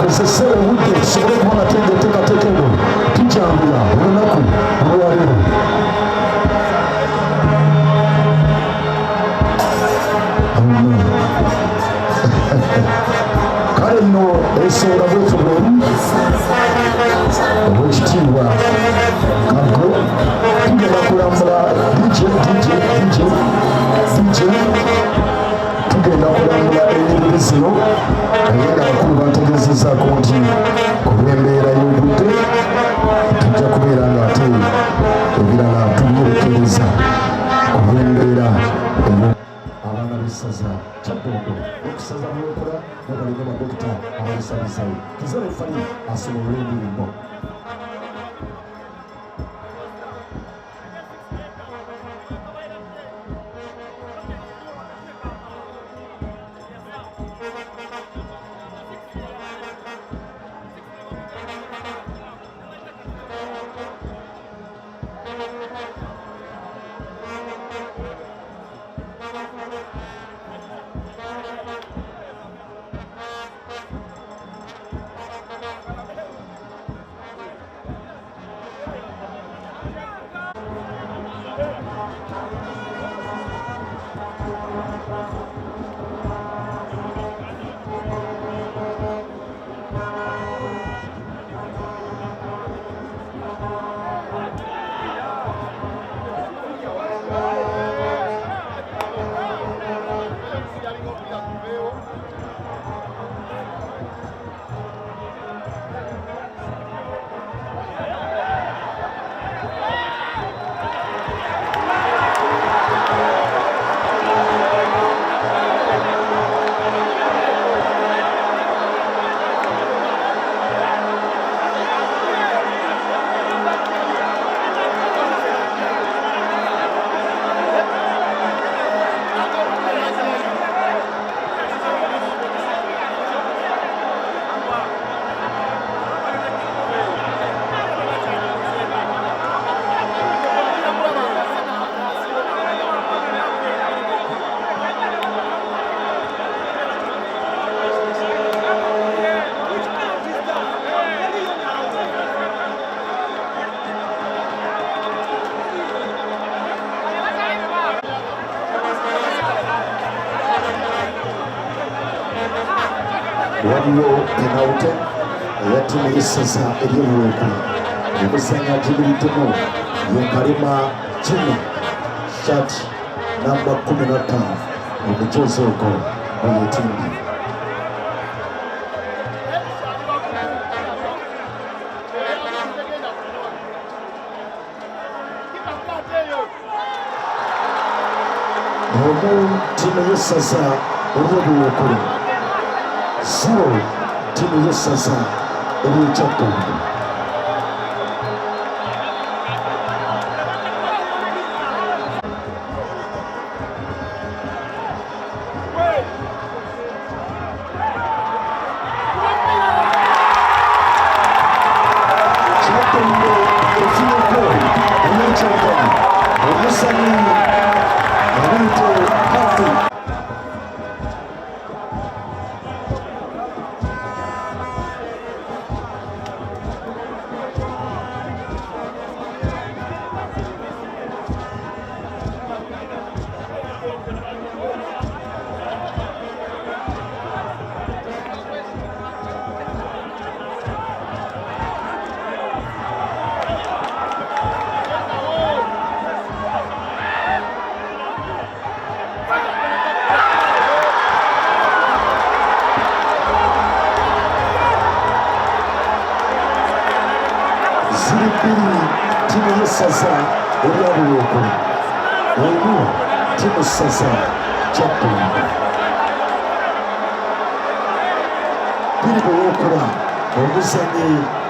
kozesa obudde tusobole kuba nga teekateekero tujambula olunaku olwaleero. Kale nno ensonga bwetulemu obwekitiibwa Gaggo tugenda kulambula DJ tugenda kulambula enyiriri zino naye nga bakulu bantegezezzaako nti ku bw'embeera y'obudde tujja kubeera nga ate ebirala tubyerekereza ku bw'embeera abaana b'essaza Kyaddondo okusaza Buweekula n'abalimu badokita abalisabisayo Kizale Fani asobola emirimu. Waliwo enawute eya ttiimu y'essaza ery'Obuweekula obuzannya gibiriddemu ye Kalema Jimmy Shat namba 15 omukyuzi ogwo oyetimbi. Omu ttiimu y'essaza ery'Obuweekula Zero ttiimu y'essaza ery'e Kyaddondo. Kyaddondo efuneko olw'ekyagala omusanyi Abintu Hafi. Ziribiri ttiimu y'essaza erya Buweekula emu ttiimu essaza Kyaddondo. Biri Buweekula omuzannyi